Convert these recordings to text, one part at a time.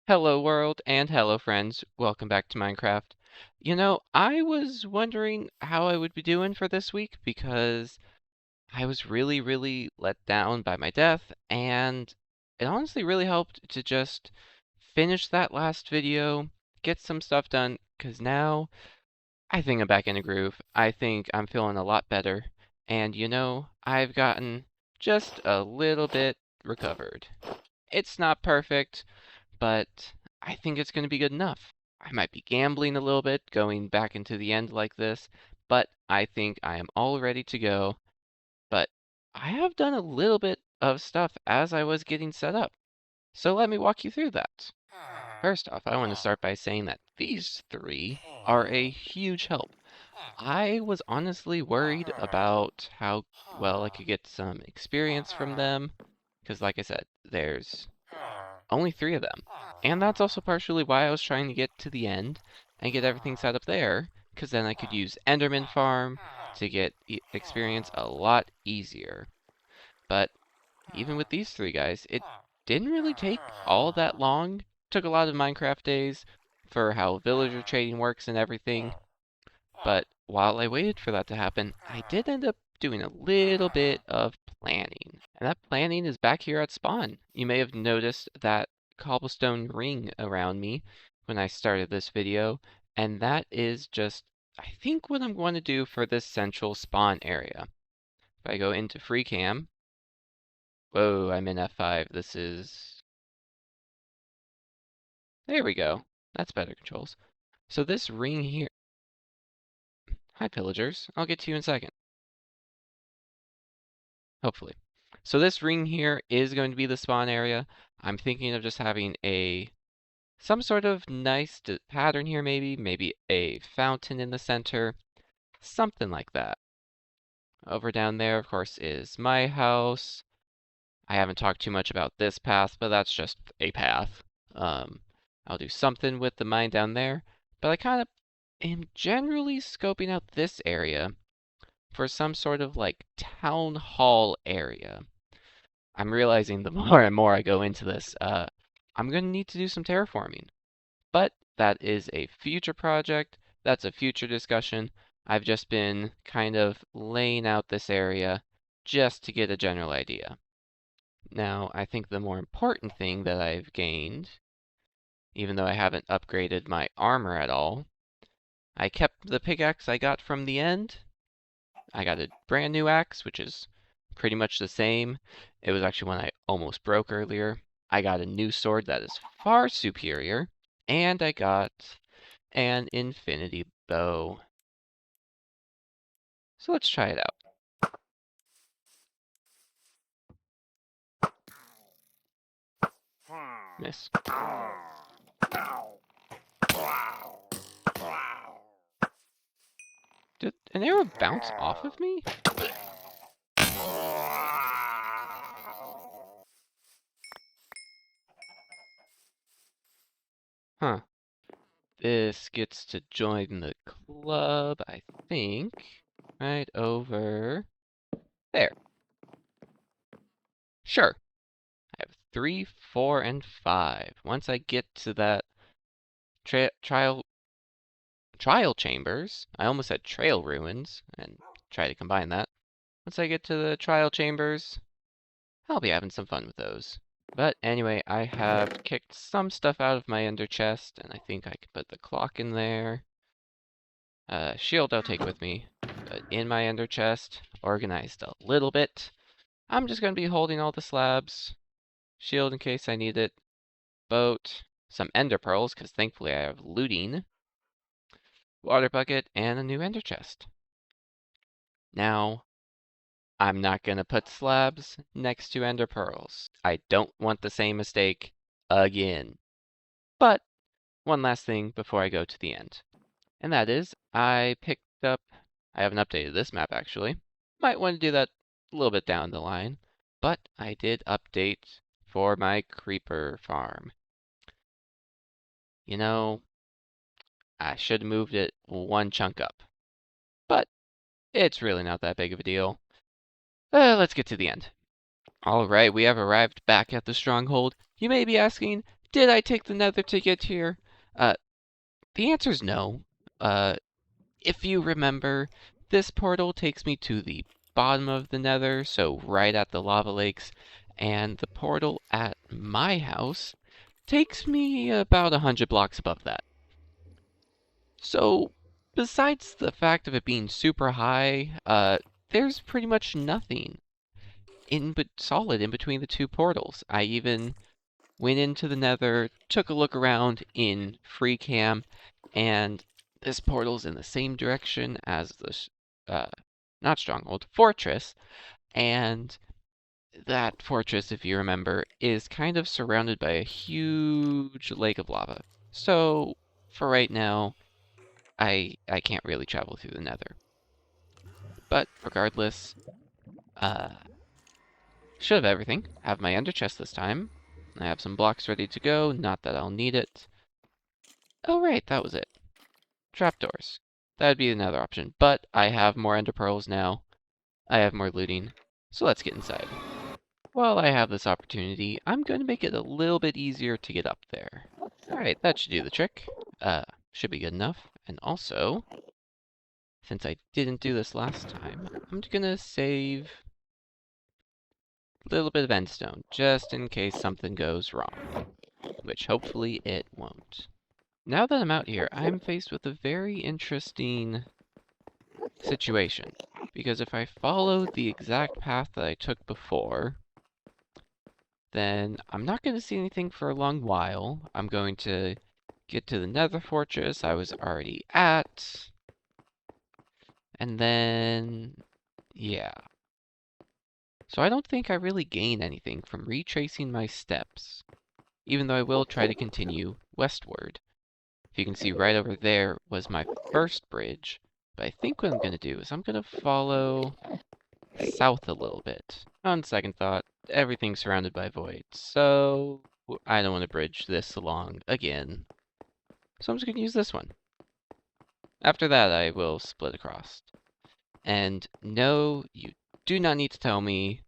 Hello world and hello friends. Welcome back to Minecraft. I was wondering how I would be doing for this week because I was really let down by my death, and it honestly really helped to just finish that last video, get some stuff done, because now I think I'm back in a groove. I think I'm feeling a lot better, and I've gotten just a little bit recovered. It's not perfect, but I think it's going to be good enough. I might be gambling a little bit, going back into the end like this, but I think I am all ready to go. But I have done a little bit of stuff as I was getting set up, so let me walk you through that. First off, I want to start by saying that these three are a huge help. I was honestly worried about how well I could get some experience from them, because like I said, there's only three of them. And that's also partially why I was trying to get to the end and get everything set up there, because then I could use Enderman Farm to get experience a lot easier. But even with these three guys, it didn't really take all that long. Took a lot of Minecraft days for how villager trading works and everything. But while I waited for that to happen, I did end up doing a little bit of planning. And that planning is back here at spawn. You may have noticed that cobblestone ring around me when I started this video, and that is just, I think, what I'm going to do for this central spawn area. If I go into free cam, whoa, I'm in F5. This is, there we go. That's better controls. So this ring here, hi pillagers, I'll get to you in a second. Hopefully. So this ring here is going to be the spawn area. I'm thinking of just having some sort of nice pattern here, maybe a fountain in the center, something like that. Over down there, of course, is my house. I haven't talked too much about this path, but that's just a path. I'll do something with the mine down there, but I kind of am generally scoping out this area for some sort of like town hall area. I'm realizing the more and more I go into this, I'm going to need to do some terraforming. But that is a future project. That's a future discussion. I've just been kind of laying out this area just to get a general idea. Now, I think the more important thing that I've gained, even though I haven't upgraded my armor at all, I kept the pickaxe I got from the end. I got a brand new axe, which is pretty much the same. It was actually one I almost broke earlier. I got a new sword that is far superior, and I got an infinity bow. So let's try it out. Miss. Did an arrow bounce off of me? Huh. This gets to join the club, I think. Right over there. Sure. I have 3, 4, and 5. Once I get to that trial chambers, I almost said trail ruins, and try to combine that. Once I get to the trial chambers, I'll be having some fun with those. But anyway, I have kicked some stuff out of my ender chest, and I think I can put the clock in there. Shield I'll take with me, but in my ender chest, organized a little bit. I'm just going to be holding all the slabs. Shield in case I need it. Boat. Some ender pearls, because thankfully I have looting. Water bucket, and a new ender chest. Now, I'm not going to put slabs next to ender pearls. I don't want the same mistake again. But one last thing before I go to the end. And that is, I haven't updated this map actually. Might want to do that a little bit down the line. But I did update for my creeper farm. I should have moved it one chunk up. But it's really not that big of a deal. Let's get to the end. Alright, we have arrived back at the stronghold. You may be asking, Did I take the nether to get here? Uh, the answer's no. Uh, if you remember, this portal takes me to the bottom of the nether, so right at the lava lakes, and the portal at my house takes me about 100 blocks above that. So, besides the fact of it being super high, there's pretty much nothing solid in between the two portals. I even went into the nether, took a look around in free cam, and this portal's in the same direction as the, not stronghold, fortress, and that fortress, if you remember, is kind of surrounded by a huge lake of lava. So, for right now, I can't really travel through the nether. But regardless, uh, should have everything. Have my ender chest this time. I have some blocks ready to go, not that I'll need it. Oh right, that was it. Trapdoors. That would be another option, but I have more ender pearls now. I have more looting, so let's get inside. While I have this opportunity, I'm going to make it a little bit easier to get up there. Alright, that should do the trick. Should be good enough. And also, since I didn't do this last time, I'm gonna save a little bit of endstone, just in case something goes wrong, which hopefully it won't. Now that I'm out here, I'm faced with a very interesting situation, because if I follow the exact path that I took before, then I'm not going to see anything for a long while. I'm going to get to the nether fortress I was already at, and then, yeah. So I don't think I really gain anything from retracing my steps, even though I will try to continue westward. If you can see right over there was my first bridge, but I think what I'm going to do is I'm going to follow south a little bit. On second thought, everything's surrounded by void, so I don't want to bridge this along again. So I'm just going to use this one. After that, I will split across. And no, you do not need to tell me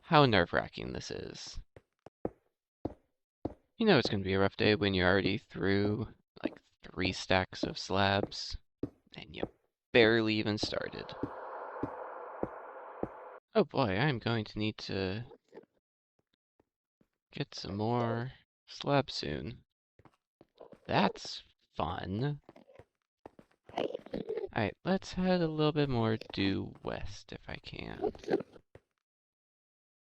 how nerve-wracking this is. You know it's going to be a rough day when you're already through like 3 stacks of slabs, and you barely even started. Oh boy, I'm going to need to get some more slabs soon. That's fun. Alright, let's head a little bit more due west if I can.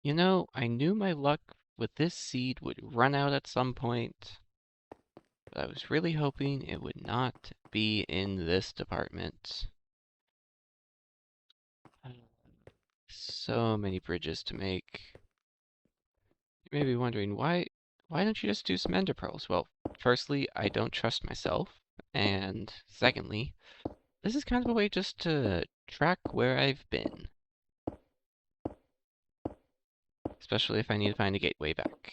You know, I knew my luck with this seed would run out at some point, but I was really hoping it would not be in this department. So many bridges to make. You may be wondering, why don't you just do some ender pearls? Well, firstly, I don't trust myself, and secondly, this is kind of a way just to track where I've been. Especially if I need to find a gateway back.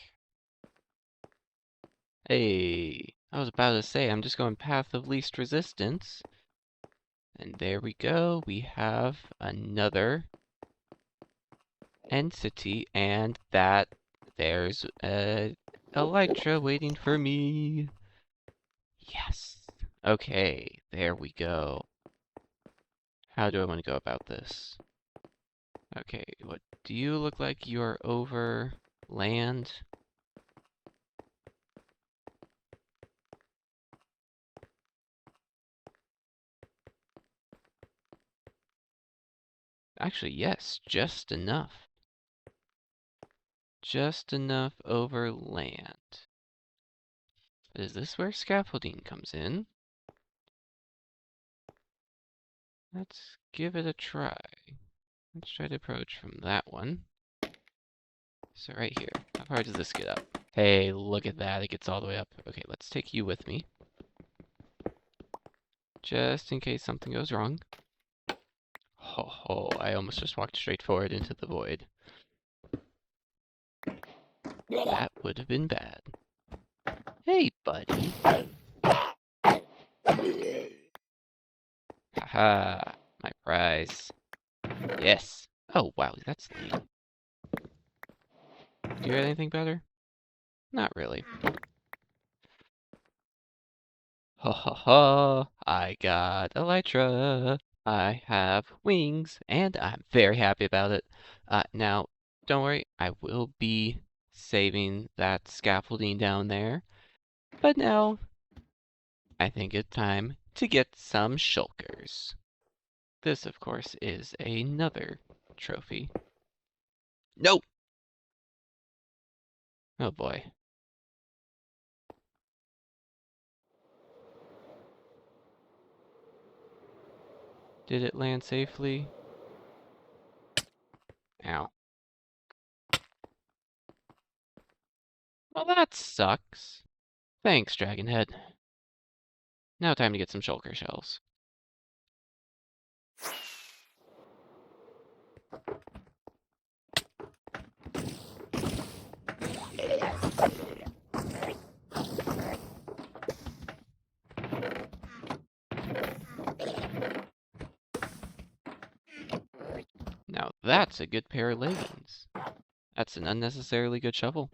Hey, I was about to say, I'm just going path of least resistance. And there we go, we have another entity, and there's Elytra waiting for me. Yes. Okay, there we go. How do I want to go about this? Okay, what do you look like you're over land? Actually, yes, just enough. Just enough over land. Is this where scaffolding comes in? Let's give it a try. Let's try to approach from that one. So right here. How far does this get up? Hey, look at that. It gets all the way up. Okay, let's take you with me. Just in case something goes wrong. Ho ho, I almost just walked straight forward into the void. That would have been bad. Hey, buddy. Haha, my prize. Yes. Oh, wow, that's neat. Do you have anything better? Not really. Ha ha ha! I got Elytra. I have wings, and I'm very happy about it. Now, don't worry, I will be saving that scaffolding down there. But now, I think it's time to get some shulkers. This, of course, is another trophy. No! Oh boy. Did it land safely? Ow. Well, that sucks. Thanks, Dragonhead. Now time to get some shulker shells. Now that's a good pair of leggings. That's an unnecessarily good shovel.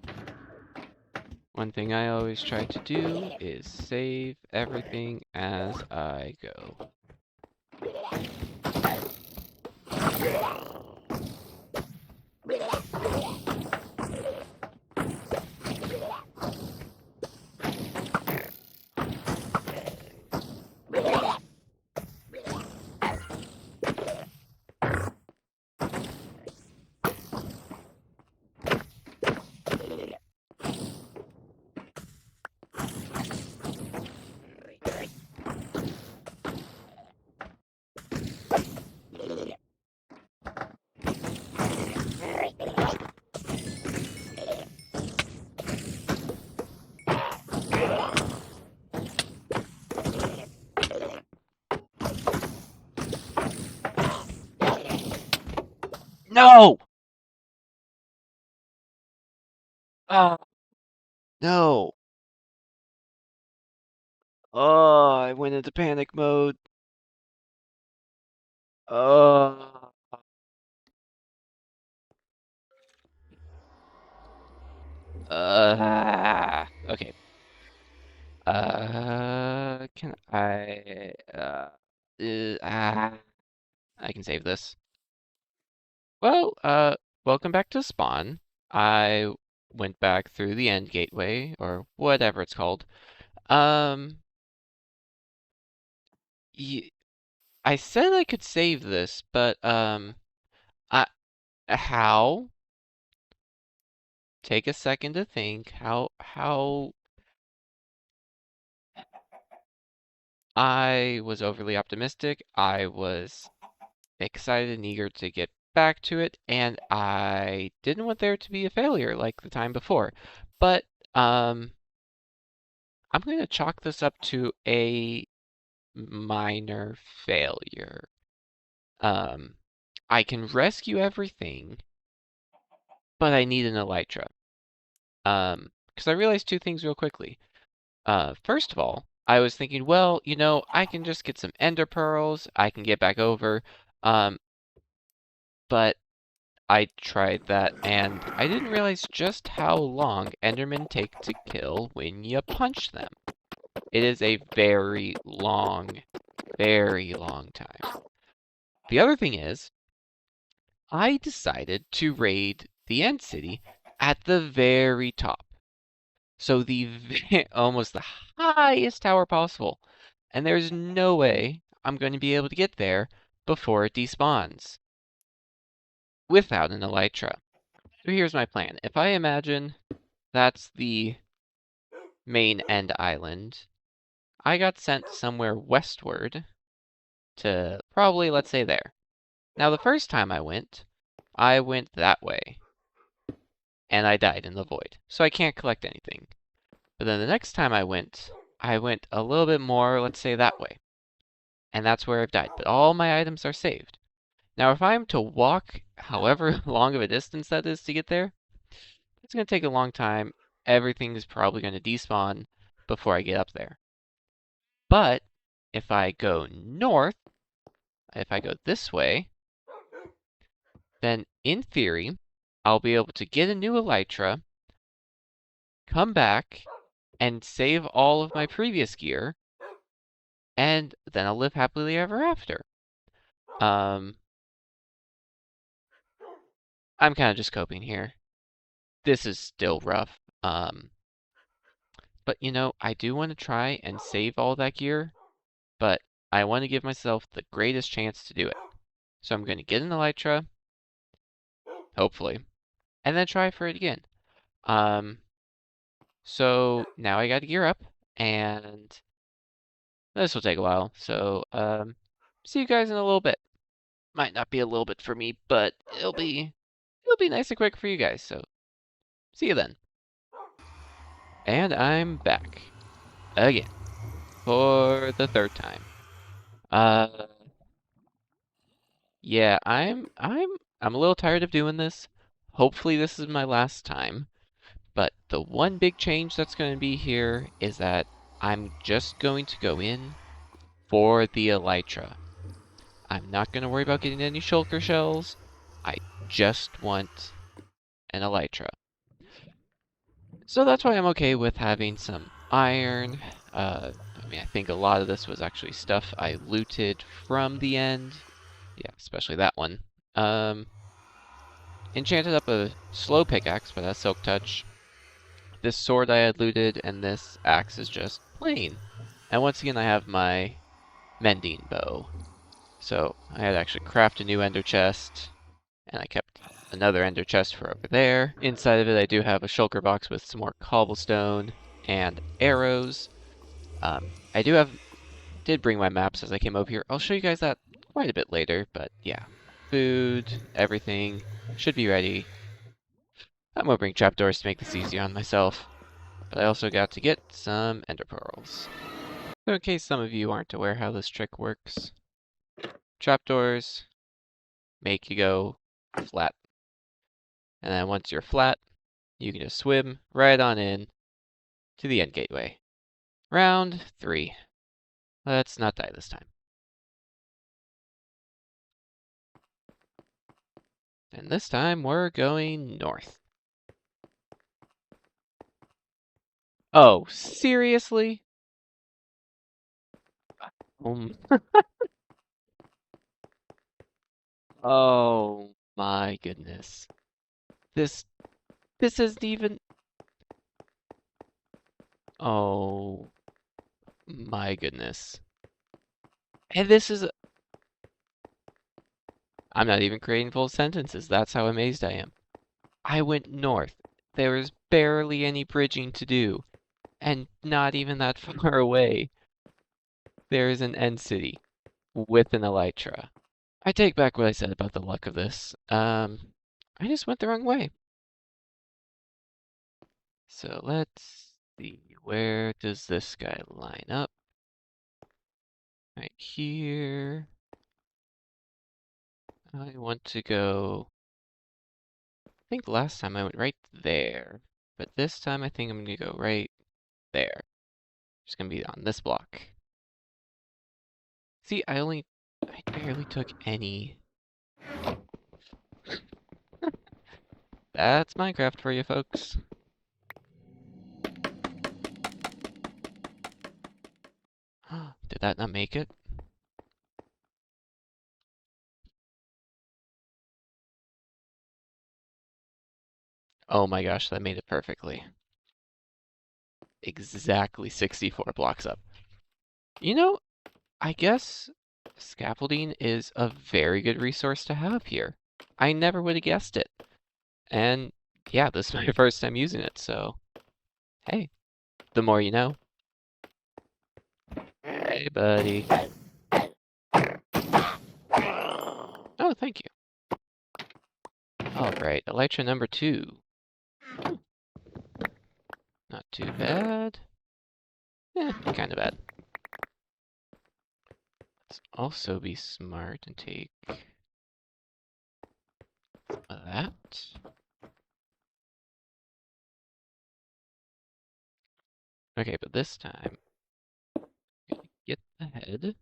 One thing I always try to do is save everything as I go. No! Oh, no! Oh, I went into panic mode. Oh. Okay. Can I, I can save this. Well, welcome back to spawn. I went back through the end gateway, or whatever it's called. Um, I said I could save this, but, I, how? Take a second to think. How I was overly optimistic. I was excited and eager to get back to it, and I didn't want there to be a failure like the time before. But I'm going to chalk this up to a minor failure. I can rescue everything, but I need an elytra. Because I realized two things real quickly. First of all, I was thinking, well, I can just get some ender pearls. I can get back over. But I tried that, and I didn't realize just how long Endermen take to kill when you punch them. It is a very long time. The other thing is, I decided to raid the End City at the very top. So almost the highest tower possible. And there's no way I'm going to be able to get there before it despawns without an elytra. So here's my plan. If I imagine that's the main end island, I got sent somewhere westward to probably, let's say, there. Now, the first time I went that way, and I died in the void, so I can't collect anything. But then the next time I went a little bit more, let's say, that way, and that's where I've died. But all my items are saved. Now, if I'm to walk however long of a distance that is to get there, it's going to take a long time. Everything is probably going to despawn before I get up there. But if I go north, if I go this way, then in theory, I'll be able to get a new elytra, come back, and save all of my previous gear, and then I'll live happily ever after. I'm kind of just coping here. This is still rough. But I do want to try and save all that gear, but I want to give myself the greatest chance to do it. So I'm going to get an Elytra, hopefully, and then try for it again. So now I got to gear up, and this will take a while. So, see you guys in a little bit. Might not be a little bit for me, but it'll be nice and quick for you guys. So, see you then. And I'm back again for the third time. Yeah, I'm a little tired of doing this. Hopefully this is my last time. But the one big change that's going to be here is that I'm just going to go in for the Elytra. I'm not going to worry about getting any shulker shells. I just want an Elytra. So that's why I'm okay with having some iron. I think a lot of this was actually stuff I looted from the end. Yeah, especially that one. Enchanted up a slow pickaxe, but that's Silk Touch. This sword I had looted, and this axe is just plain. And once again, I have my mending bow. So I had to actually craft a new ender chest, and I kept another ender chest for over there. Inside of it, I do have a shulker box with some more cobblestone and arrows. I did bring my maps as I came over here. I'll show you guys that quite a bit later, but yeah. Food, everything should be ready. I'm gonna bring trapdoors to make this easier on myself. But I also got to get some ender pearls. So in case some of you aren't aware how this trick works, trapdoors make you go flat. And then once you're flat, you can just swim right on in to the end gateway. Round 3. Let's not die this time. And this time we're going north. Oh, seriously? Um, oh my goodness. This isn't even. Oh my goodness. And this is. I'm not even creating full sentences. That's how amazed I am. I went north. There was barely any bridging to do. And not even that far away, there is an end city with an Elytra. I take back what I said about the luck of this. I just went the wrong way. So let's see, where does this guy line up? Right here. I want to go, I think last time I went right there, but this time I think I'm gonna go right there. Just gonna be on this block. See, I barely took any. That's Minecraft for you folks. Did that not make it? Oh my gosh, that made it perfectly. Exactly 64 blocks up. I guess scaffolding is a very good resource to have here. I never would have guessed it. And yeah, this is my first time using it, so hey, the more you know. Hey, buddy. Oh, thank you. Alright, Elytra number 2. Not too bad. Kind of bad. Let's also be smart and take that. Okay, but this time, I'm gonna get the head.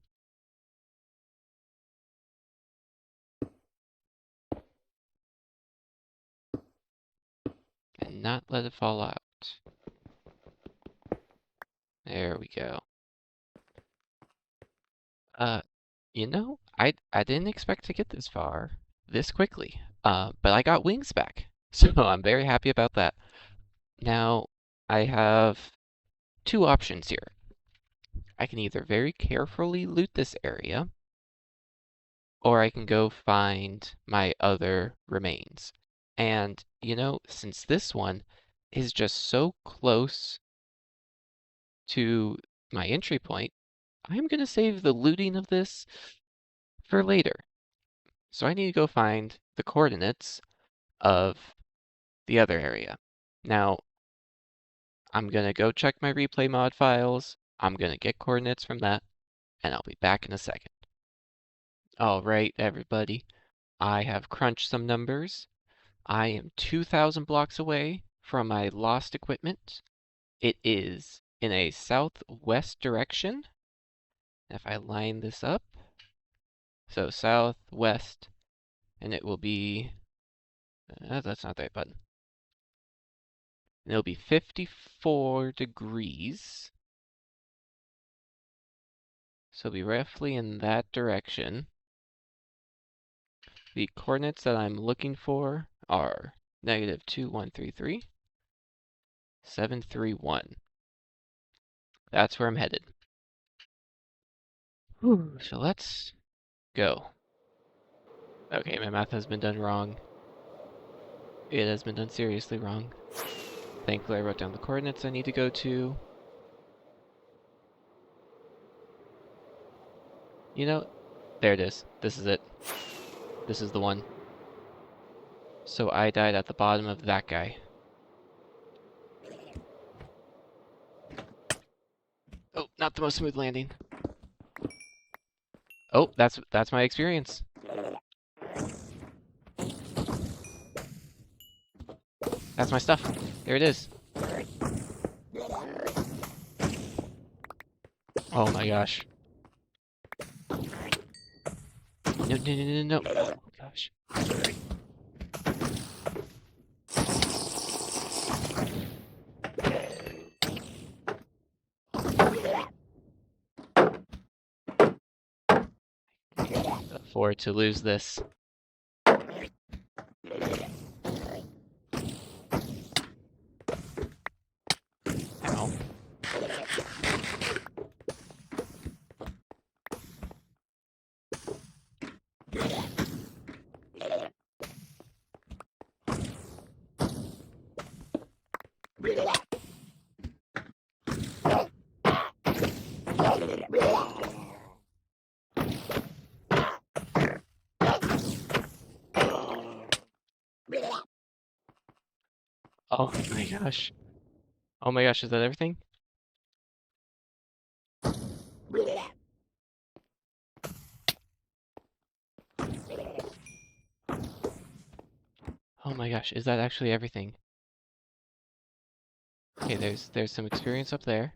And not let it fall out. There we go. Uh, I didn't expect to get this far this quickly. But I got wings back, so I'm very happy about that. Now, I have two options here. I can either very carefully loot this area, or I can go find my other remains. And, since this one is just so close to my entry point, I'm going to save the looting of this for later. So I need to go find the coordinates of the other area. Now, I'm going to go check my replay mod files. I'm going to get coordinates from that, and I'll be back in a second. All right, everybody. I have crunched some numbers. I am 2,000 blocks away from my lost equipment. It is in a southwest direction. If I line this up, so southwest, and it will be, that's not the right button. And it'll be 54 degrees. So it'll be roughly in that direction. The coordinates that I'm looking for are -2133, 731. That's where I'm headed. Whew, so let's go. Okay, my math has been done wrong. It has been done seriously wrong. Thankfully, I wrote down the coordinates I need to go to. There it is. This is it. This is the one. So I died at the bottom of that guy. Oh, not the most smooth landing. Oh, that's my experience. That's my stuff. There it is. Oh my gosh. No, no, no, no, no. Oh gosh. Afford to lose this. Ow. Oh my gosh. Oh my gosh, is that everything? Oh my gosh, is that actually everything? Okay, there's some experience up there.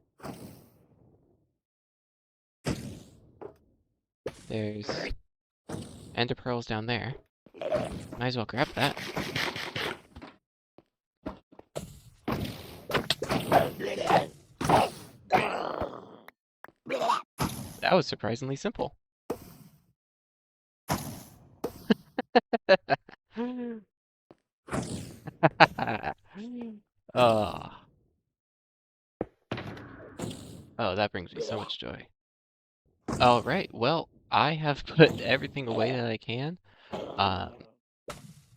There's ender pearls down there. Might as well grab that. That was surprisingly simple. Oh. Oh, that brings me so much joy. All right, well, I have put everything away that I can. Um,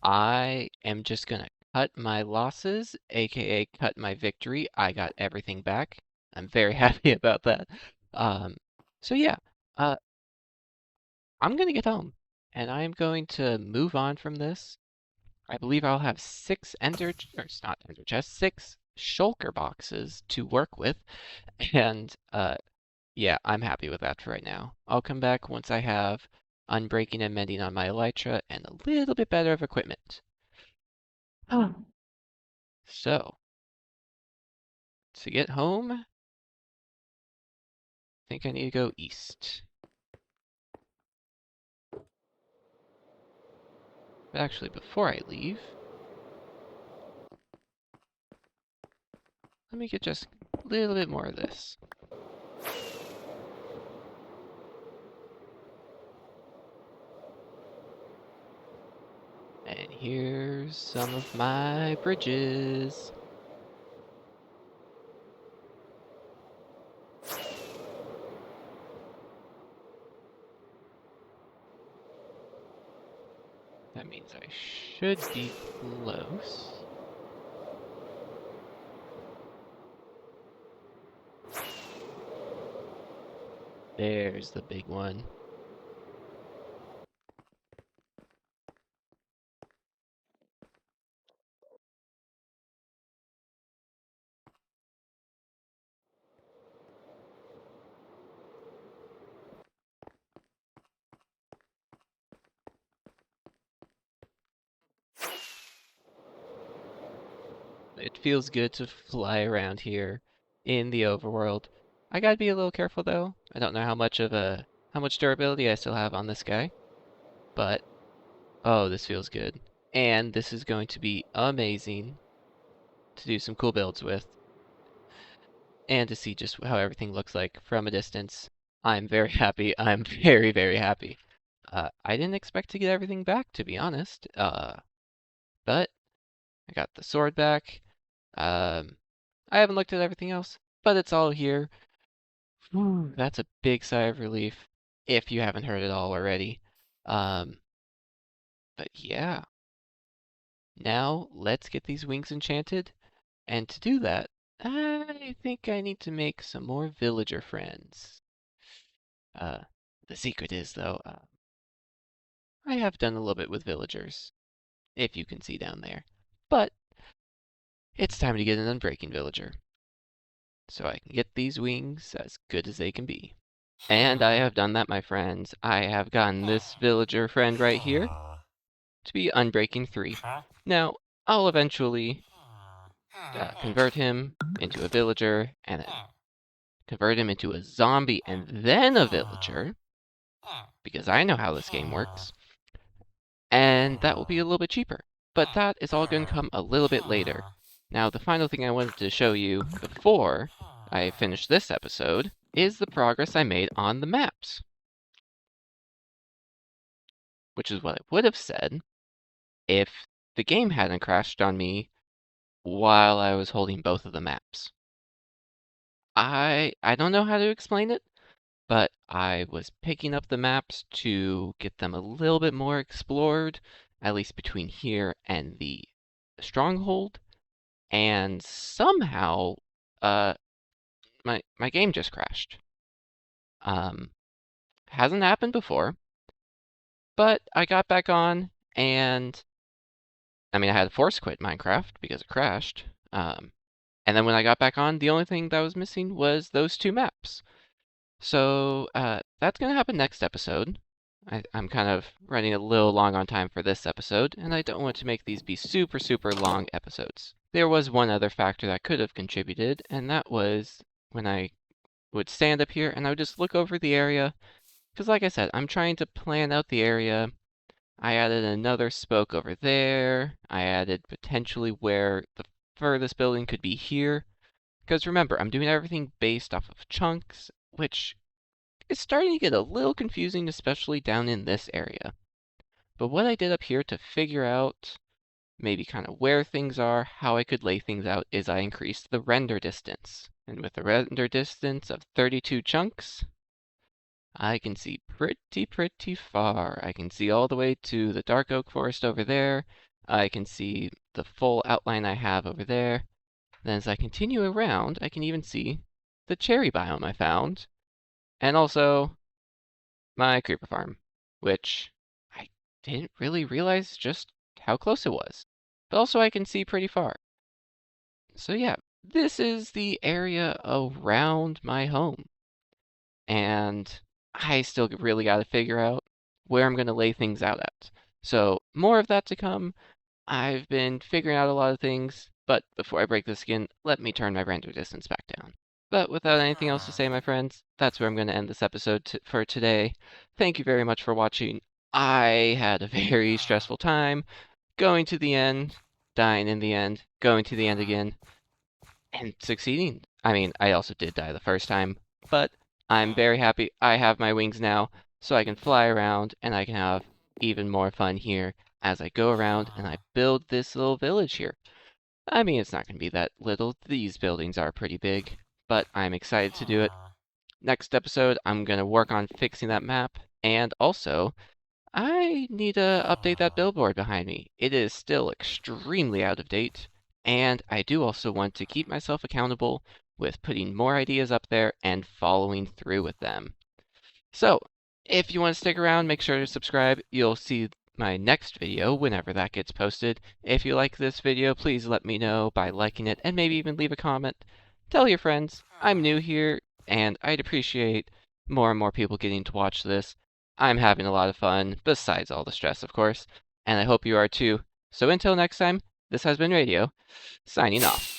I am just gonna cut my losses, aka cut my victory. I got everything back. I'm very happy about that. Um, so yeah, uh, I'm gonna get home, and I'm going to move on from this. I believe I'll have six or it's not ender chests, six shulker boxes to work with, and yeah, I'm happy with that for right now. I'll come back once I have unbreaking and mending on my elytra and a little bit better of equipment. So, to get home, I think I need to go east. But actually, before I leave, let me get just a little bit more of this. here's some of my bridges. That means I should be close. There's the big one. It feels good to fly around here in the overworld. I gotta be a little careful though. I don't know how much durability I still have on this guy, but oh, this feels good. And this is going to be amazing to do some cool builds with and to see just how everything looks like from a distance. I'm very happy. I'm very, very happy. I didn't expect to get everything back, to be honest. But I got the sword back. I haven't looked at everything else, but it's all here. Whew, that's a big sigh of relief, if you haven't heard it all already. But yeah, now let's get these wings enchanted, and to do that, I think I need to make some more villager friends. Uh, the secret is, though, I have done a little bit with villagers, if you can see down there. But it's time to get an unbreaking villager, so I can get these wings as good as they can be. And I have done that, my friends. I have gotten this villager friend right here to be Unbreaking 3. Now, I'll eventually convert him into a villager, and then convert him into a zombie, and then a villager, because I know how this game works. And that will be a little bit cheaper. But that is all going to come a little bit later. Now, the final thing I wanted to show you before I finish this episode is the progress I made on the maps. Which is what I would have said if the game hadn't crashed on me while I was holding both of the maps. I don't know how to explain it, but I was picking up the maps to get them a little bit more explored, at least between here and the stronghold, and somehow my game just crashed. Hasn't happened before, but I got back on, and I mean, I had to force quit Minecraft because it crashed. And then when I got back on, the only thing that was missing was those two maps. So that's going to happen next episode. I'm kind of running a little long on time for this episode, and I don't want to make these be super, super long episodes. There was one other factor that could have contributed, and that was when I would stand up here and I would just look over the area. Because like I said, I'm trying to plan out the area. I added another spoke over there. I added potentially where the furthest building could be here. Because remember, I'm doing everything based off of chunks, which is starting to get a little confusing, especially down in this area. But what I did up here to figure out maybe kind of where things are, how I could lay things out, is I increased the render distance. And with a render distance of 32 chunks, I can see pretty far. I can see all the way to the dark oak forest over there. I can see the full outline I have over there. Then as I continue around, I can even see the cherry biome I found. And also my creeper farm, which I didn't really realize just how close it was. But also I can see pretty far. So yeah, this is the area around my home. And I still really got to figure out where I'm going to lay things out at. So more of that to come. I've been figuring out a lot of things, but before I break this again, let me turn my render distance back down. But without anything else to say, my friends, that's where I'm going to end this episode for today. Thank you very much for watching. I had a very stressful time going to the end, dying in the end, going to the end again, and succeeding. I mean, I also did die the first time, but I'm very happy I have my wings now, so I can fly around and I can have even more fun here as I go around and I build this little village here. I mean, it's not going to be that little. These buildings are pretty big, but I'm excited to do it. Next episode, I'm going to work on fixing that map, and also, I need to update that billboard behind me. It is still extremely out of date, and I do also want to keep myself accountable with putting more ideas up there and following through with them. So, if you want to stick around, make sure to subscribe. You'll see my next video whenever that gets posted. If you like this video, please let me know by liking it and maybe even leave a comment. Tell your friends. I'm new here, and I'd appreciate more and more people getting to watch this. I'm having a lot of fun, besides all the stress, of course, and I hope you are too. So until next time, this has been Radio, signing off.